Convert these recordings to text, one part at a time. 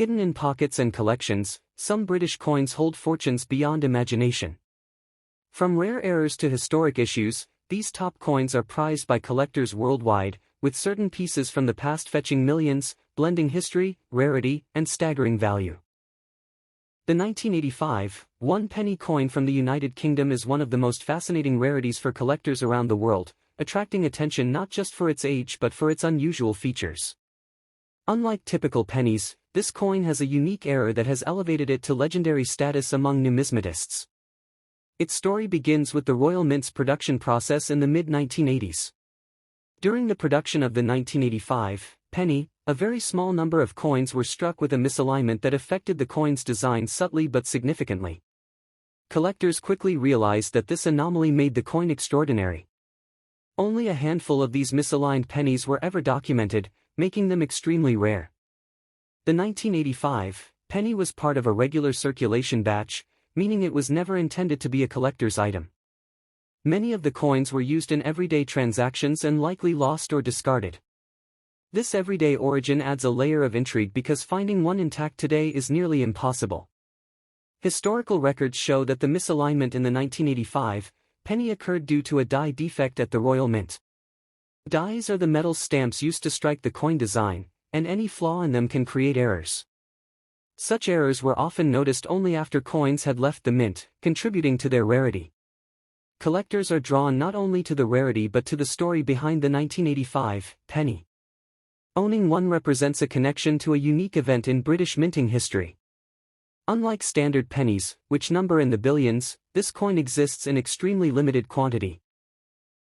Hidden in pockets and collections, some British coins hold fortunes beyond imagination. From rare errors to historic issues, these top coins are prized by collectors worldwide, with certain pieces from the past fetching millions, blending history, rarity, and staggering value. The 1985 one-penny coin from the United Kingdom is one of the most fascinating rarities for collectors around the world, attracting attention not just for its age but for its unusual features. Unlike typical pennies, this coin has a unique error that has elevated it to legendary status among numismatists. Its story begins with the Royal Mint's production process in the mid-1980s. During the production of the 1985 penny, a very small number of coins were struck with a misalignment that affected the coin's design subtly but significantly. Collectors quickly realized that this anomaly made the coin extraordinary. Only a handful of these misaligned pennies were ever documented, making them extremely rare. The 1985 penny was part of a regular circulation batch, meaning it was never intended to be a collector's item. Many of the coins were used in everyday transactions and likely lost or discarded. This everyday origin adds a layer of intrigue because finding one intact today is nearly impossible. Historical records show that the misalignment in the 1985 penny occurred due to a die defect at the Royal Mint. Dies are the metal stamps used to strike the coin design, and any flaw in them can create errors. Such errors were often noticed only after coins had left the mint, contributing to their rarity. Collectors are drawn not only to the rarity but to the story behind the 1985 penny. Owning one represents a connection to a unique event in British minting history. Unlike standard pennies, which number in the billions, this coin exists in extremely limited quantity.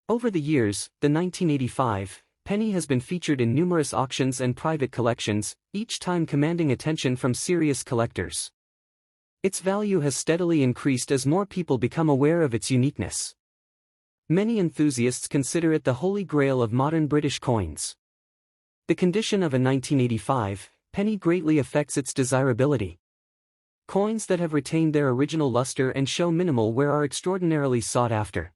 Over the years, the 1985 penny has been featured in numerous auctions and private collections, each time commanding attention from serious collectors. Its value has steadily increased as more people become aware of its uniqueness. Many enthusiasts consider it the holy grail of modern British coins. The condition of a 1985 penny greatly affects its desirability. Coins that have retained their original luster and show minimal wear are extraordinarily sought after.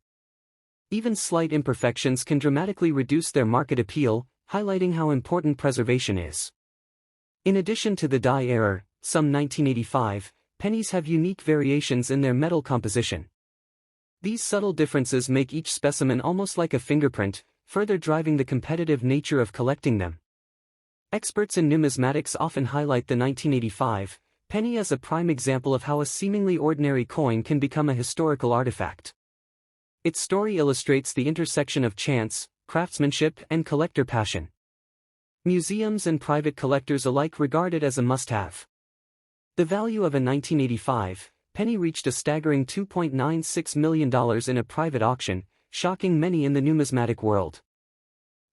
Even slight imperfections can dramatically reduce their market appeal, highlighting how important preservation is. In addition to the die error, some 1985 pennies have unique variations in their metal composition. These subtle differences make each specimen almost like a fingerprint, further driving the competitive nature of collecting them. Experts in numismatics often highlight the 1985 penny as a prime example of how a seemingly ordinary coin can become a historical artifact. Its story illustrates the intersection of chance, craftsmanship, and collector passion. Museums and private collectors alike regard it as a must-have. The value of a 1985 penny reached a staggering $2.96 million in a private auction, shocking many in the numismatic world.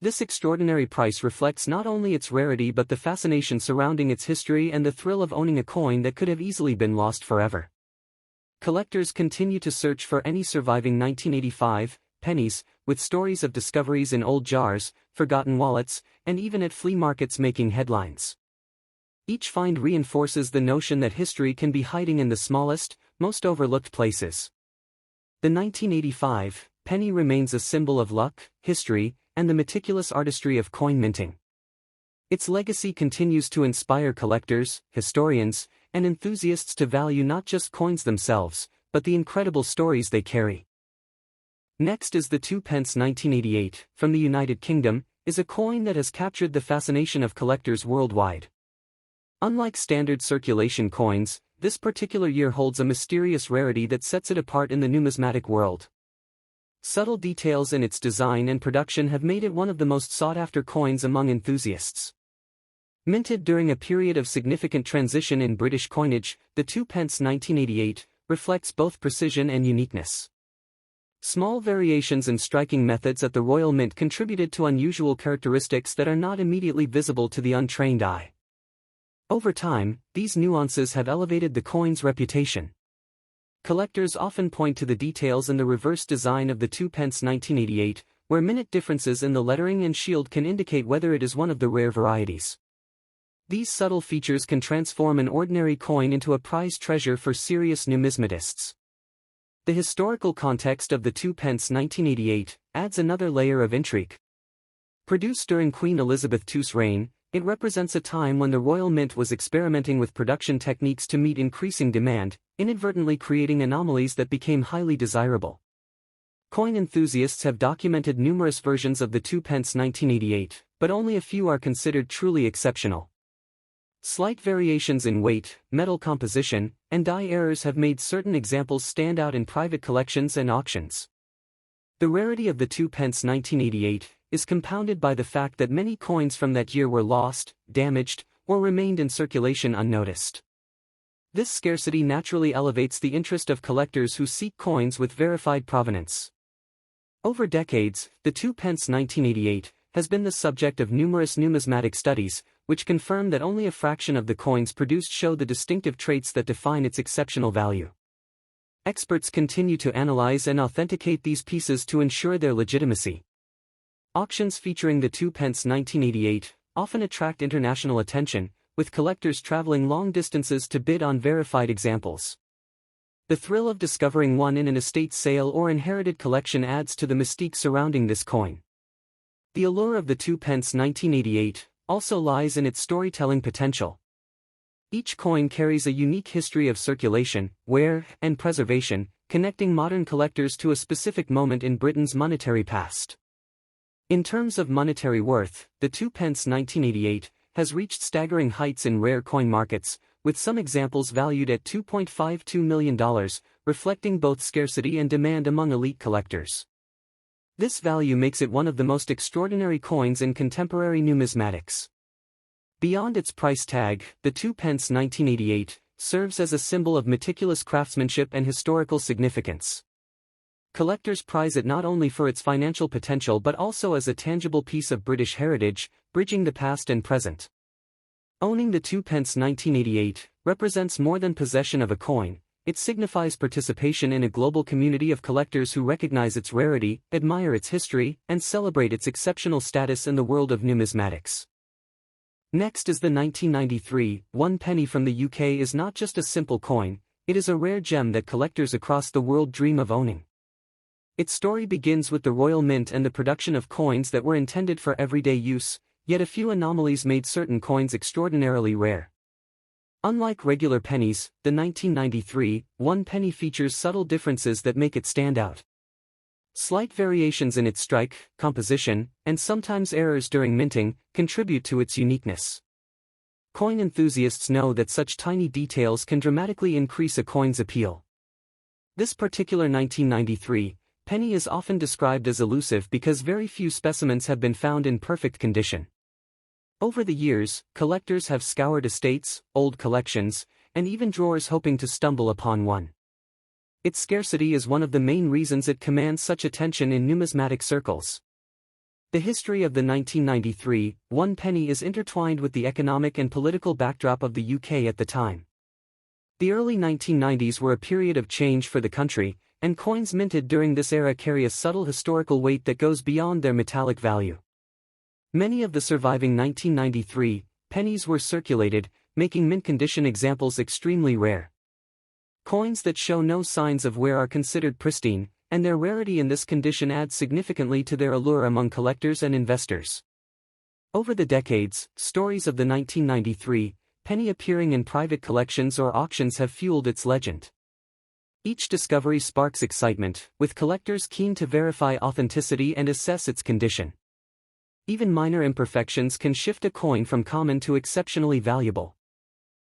This extraordinary price reflects not only its rarity but the fascination surrounding its history and the thrill of owning a coin that could have easily been lost forever. Collectors continue to search for any surviving 1985 pennies, with stories of discoveries in old jars, forgotten wallets, and even at flea markets making headlines. Each find reinforces the notion that history can be hiding in the smallest, most overlooked places. The 1985 penny remains a symbol of luck, history, and the meticulous artistry of coin minting. Its legacy continues to inspire collectors, historians, and enthusiasts to value not just coins themselves, but the incredible stories they carry. Next is the 2p 1988, from the United Kingdom, is a coin that has captured the fascination of collectors worldwide. Unlike standard circulation coins, this particular year holds a mysterious rarity that sets it apart in the numismatic world. Subtle details in its design and production have made it one of the most sought-after coins among enthusiasts. Minted during a period of significant transition in British coinage, the 2p 1988 reflects both precision and uniqueness. Small variations in striking methods at the Royal Mint contributed to unusual characteristics that are not immediately visible to the untrained eye. Over time, these nuances have elevated the coin's reputation. Collectors often point to the details in the reverse design of the 2p 1988, where minute differences in the lettering and shield can indicate whether it is one of the rare varieties. These subtle features can transform an ordinary coin into a prized treasure for serious numismatists. The historical context of the 2p 1988 adds another layer of intrigue. Produced during Queen Elizabeth II's reign, it represents a time when the Royal Mint was experimenting with production techniques to meet increasing demand, inadvertently creating anomalies that became highly desirable. Coin enthusiasts have documented numerous versions of the 2p 1988, but only a few are considered truly exceptional. Slight variations in weight, metal composition, and die errors have made certain examples stand out in private collections and auctions. The rarity of the 2p 1988 is compounded by the fact that many coins from that year were lost, damaged, or remained in circulation unnoticed. This scarcity naturally elevates the interest of collectors who seek coins with verified provenance. Over decades, the 2p 1988 has been the subject of numerous numismatic studies, which confirm that only a fraction of the coins produced show the distinctive traits that define its exceptional value. Experts continue to analyze and authenticate these pieces to ensure their legitimacy. Auctions featuring the 2p 1988 often attract international attention, with collectors traveling long distances to bid on verified examples. The thrill of discovering one in an estate sale or inherited collection adds to the mystique surrounding this coin. The allure of the 2p 1988 also lies in its storytelling potential. Each coin carries a unique history of circulation, wear, and preservation, connecting modern collectors to a specific moment in Britain's monetary past. In terms of monetary worth, the 2p 1988 has reached staggering heights in rare coin markets, with some examples valued at $2.52 million, reflecting both scarcity and demand among elite collectors. This value makes it one of the most extraordinary coins in contemporary numismatics. Beyond its price tag, the 2p 1988 serves as a symbol of meticulous craftsmanship and historical significance. Collectors prize it not only for its financial potential but also as a tangible piece of British heritage, bridging the past and present. Owning the 2p 1988 represents more than possession of a coin, it signifies participation in a global community of collectors who recognize its rarity, admire its history, and celebrate its exceptional status in the world of numismatics. Next is the 1993 1 penny from the UK. Is not just a simple coin, it is a rare gem that collectors across the world dream of owning. Its story begins with the Royal Mint and the production of coins that were intended for everyday use, yet a few anomalies made certain coins extraordinarily rare. Unlike regular pennies, the 1993 1 penny features subtle differences that make it stand out. Slight variations in its strike, composition, and sometimes errors during minting, contribute to its uniqueness. Coin enthusiasts know that such tiny details can dramatically increase a coin's appeal. This particular 1993 penny is often described as elusive because very few specimens have been found in perfect condition. Over the years, collectors have scoured estates, old collections, and even drawers hoping to stumble upon one. Its scarcity is one of the main reasons it commands such attention in numismatic circles. The history of the 1993 1 penny is intertwined with the economic and political backdrop of the UK at the time. The early 1990s were a period of change for the country, and coins minted during this era carry a subtle historical weight that goes beyond their metallic value. Many of the surviving 1993 pennies were circulated, making mint condition examples extremely rare. Coins that show no signs of wear are considered pristine, and their rarity in this condition adds significantly to their allure among collectors and investors. Over the decades, stories of the 1993 penny appearing in private collections or auctions have fueled its legend. Each discovery sparks excitement, with collectors keen to verify authenticity and assess its condition. Even minor imperfections can shift a coin from common to exceptionally valuable.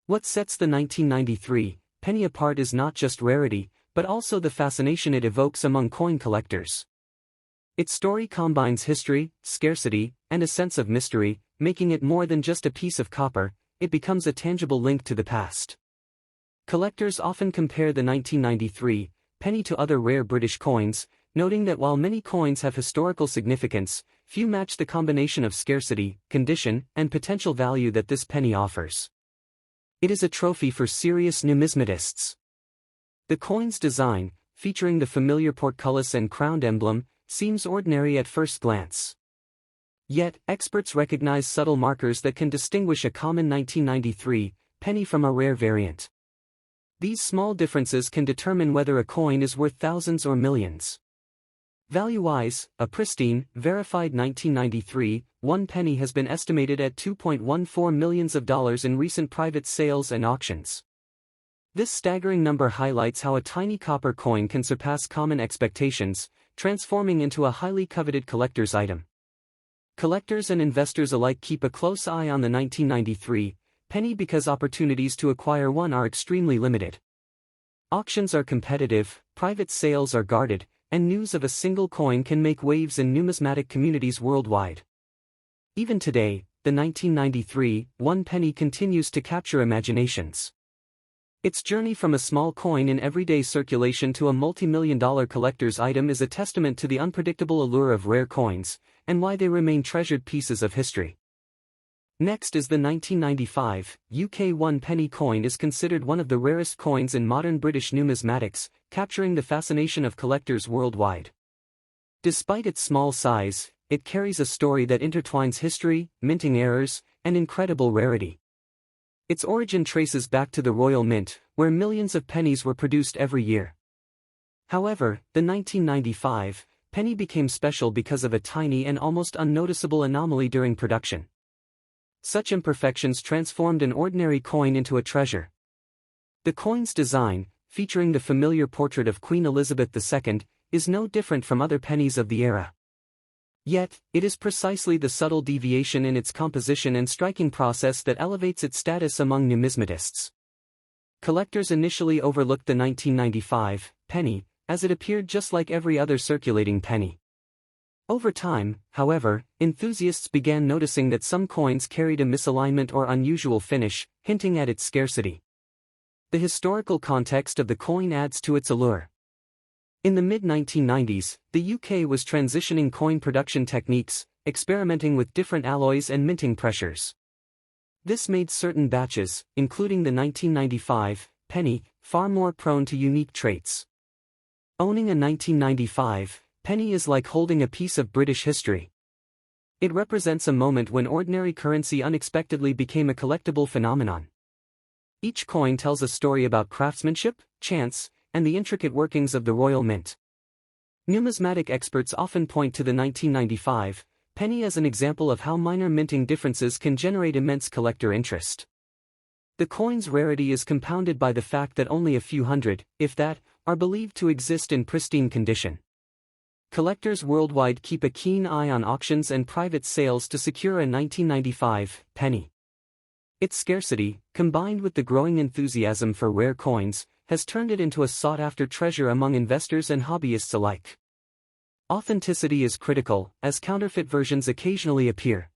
What sets the 1993 penny apart is not just rarity, but also the fascination it evokes among coin collectors. Its story combines history, scarcity, and a sense of mystery, making it more than just a piece of copper. It becomes a tangible link to the past. Collectors often compare the 1993 penny to other rare British coins, noting that while many coins have historical significance, few match the combination of scarcity, condition, and potential value that this penny offers. It is a trophy for serious numismatists. The coin's design, featuring the familiar portcullis and crowned emblem, seems ordinary at first glance. Yet, experts recognize subtle markers that can distinguish a common 1993 penny from a rare variant. These small differences can determine whether a coin is worth thousands or millions. Value-wise, a pristine, verified 1993 1 penny has been estimated at $2.14 million in recent private sales and auctions. This staggering number highlights how a tiny copper coin can surpass common expectations, transforming into a highly coveted collector's item. Collectors and investors alike keep a close eye on the 1993 penny because opportunities to acquire one are extremely limited. Auctions are competitive, private sales are guarded, and news of a single coin can make waves in numismatic communities worldwide. Even today, the 1993 1 penny continues to capture imaginations. Its journey from a small coin in everyday circulation to a multi-million-dollar collector's item is a testament to the unpredictable allure of rare coins, and why they remain treasured pieces of history. Next is the 1995 UK 1 penny coin is considered one of the rarest coins in modern British numismatics, capturing the fascination of collectors worldwide. Despite its small size, it carries a story that intertwines history, minting errors, and incredible rarity. Its origin traces back to the Royal Mint, where millions of pennies were produced every year. However, the 1995 penny became special because of a tiny and almost unnoticeable anomaly during production. Such imperfections transformed an ordinary coin into a treasure. The coin's design, featuring the familiar portrait of Queen Elizabeth II, is no different from other pennies of the era. Yet, it is precisely the subtle deviation in its composition and striking process that elevates its status among numismatists. Collectors initially overlooked the 1995 penny, as it appeared just like every other circulating penny. Over time, however, enthusiasts began noticing that some coins carried a misalignment or unusual finish, hinting at its scarcity. The historical context of the coin adds to its allure. In the mid-1990s, the UK was transitioning coin production techniques, experimenting with different alloys and minting pressures. This made certain batches, including the 1995 penny, far more prone to unique traits. Owning a 1995 penny is like holding a piece of British history. It represents a moment when ordinary currency unexpectedly became a collectible phenomenon. Each coin tells a story about craftsmanship, chance, and the intricate workings of the Royal Mint. Numismatic experts often point to the 1995 penny as an example of how minor minting differences can generate immense collector interest. The coin's rarity is compounded by the fact that only a few hundred, if that, are believed to exist in pristine condition. Collectors worldwide keep a keen eye on auctions and private sales to secure a 1995 penny. Its scarcity, combined with the growing enthusiasm for rare coins, has turned it into a sought-after treasure among investors and hobbyists alike. Authenticity is critical, as counterfeit versions occasionally appear.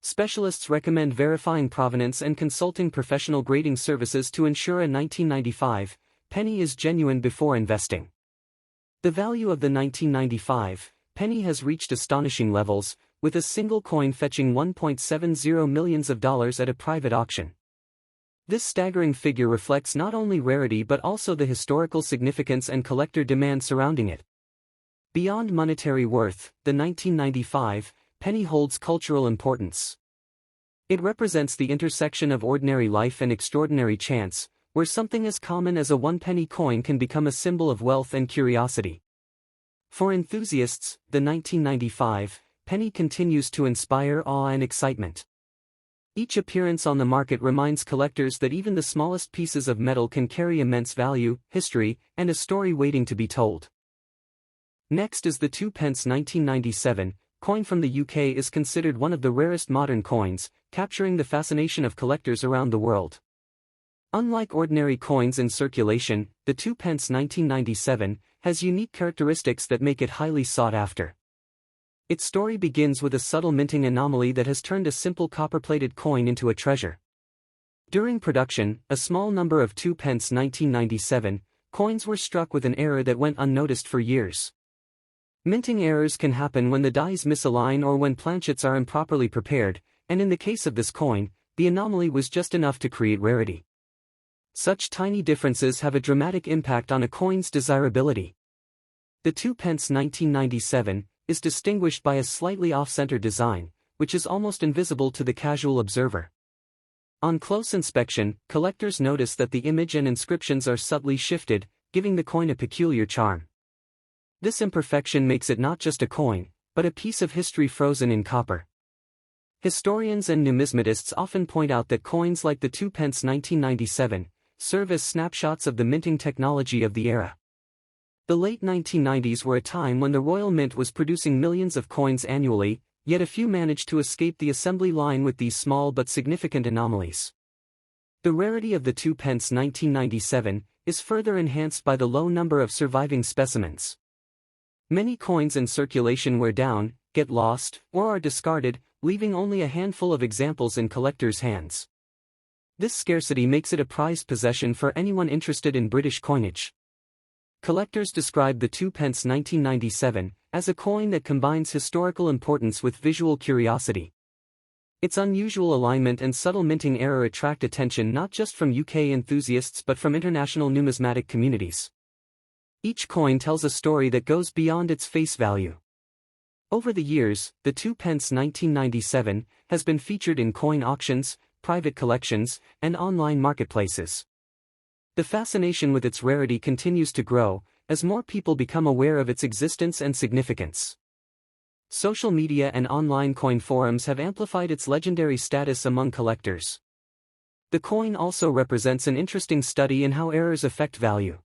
Specialists recommend verifying provenance and consulting professional grading services to ensure a 1995 penny is genuine before investing. The value of the 1995 penny has reached astonishing levels, with a single coin fetching $1.70 million at a private auction. This staggering figure reflects not only rarity but also the historical significance and collector demand surrounding it. Beyond monetary worth, the 1995 penny holds cultural importance. It represents the intersection of ordinary life and extraordinary chance, where something as common as a 1 penny coin can become a symbol of wealth and curiosity. For enthusiasts, the 1995 penny continues to inspire awe and excitement. Each appearance on the market reminds collectors that even the smallest pieces of metal can carry immense value, history, and a story waiting to be told. Next is the 2p 1997 coin from the UK is considered one of the rarest modern coins, capturing the fascination of collectors around the world. Unlike ordinary coins in circulation, the 2p 1997 has unique characteristics that make it highly sought after. Its story begins with a subtle minting anomaly that has turned a simple copper-plated coin into a treasure. During production, a small number of 2p 1997 coins were struck with an error that went unnoticed for years. Minting errors can happen when the dies misalign or when planchets are improperly prepared, and in the case of this coin, the anomaly was just enough to create rarity. Such tiny differences have a dramatic impact on a coin's desirability. The 2p 1997 is distinguished by a slightly off-center design, which is almost invisible to the casual observer. On close inspection, collectors notice that the image and inscriptions are subtly shifted, giving the coin a peculiar charm. This imperfection makes it not just a coin, but a piece of history frozen in copper. Historians and numismatists often point out that coins like the 2 pence 1997 serve as snapshots of the minting technology of the era. The late 1990s were a time when the Royal Mint was producing millions of coins annually, yet a few managed to escape the assembly line with these small but significant anomalies. The rarity of the 2 pence 1997 is further enhanced by the low number of surviving specimens. Many coins in circulation wear down, get lost, or are discarded, leaving only a handful of examples in collectors' hands. This scarcity makes it a prized possession for anyone interested in British coinage. Collectors describe the 2 pence 1997 as a coin that combines historical importance with visual curiosity. Its unusual alignment and subtle minting error attract attention not just from UK enthusiasts but from international numismatic communities. Each coin tells a story that goes beyond its face value. Over the years, the 2 pence 1997 has been featured in coin auctions, private collections, and online marketplaces. The fascination with its rarity continues to grow, as more people become aware of its existence and significance. Social media and online coin forums have amplified its legendary status among collectors. The coin also represents an interesting study in how errors affect value.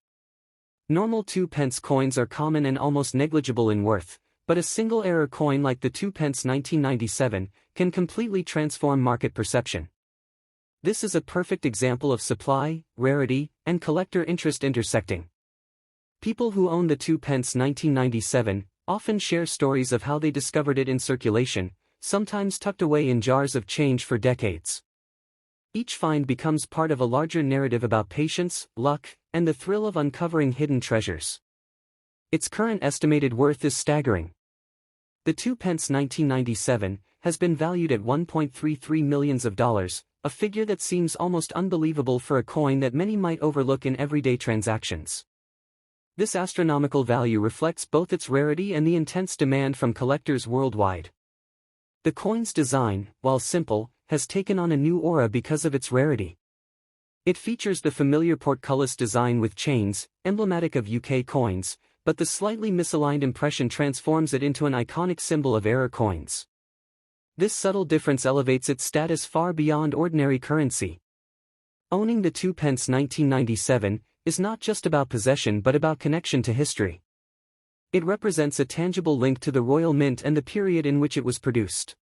Normal 2 pence coins are common and almost negligible in worth, but a single error coin like the 2 pence 1997 can completely transform market perception. This is a perfect example of supply, rarity, and collector interest intersecting. People who own the 2 pence 1997 often share stories of how they discovered it in circulation, sometimes tucked away in jars of change for decades. Each find becomes part of a larger narrative about patience, luck, and the thrill of uncovering hidden treasures. Its current estimated worth is staggering. The 2 pence 1997 has been valued at $1.33 million, a figure that seems almost unbelievable for a coin that many might overlook in everyday transactions. This astronomical value reflects both its rarity and the intense demand from collectors worldwide. The coin's design, while simple, has taken on a new aura because of its rarity. It features the familiar portcullis design with chains, emblematic of UK coins, but the slightly misaligned impression transforms it into an iconic symbol of error coins. This subtle difference elevates its status far beyond ordinary currency. Owning the 2 pence 1997 is not just about possession but about connection to history. It represents a tangible link to the Royal Mint and the period in which it was produced.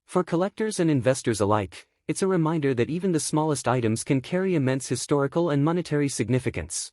For collectors and investors alike, it's a reminder that even the smallest items can carry immense historical and monetary significance.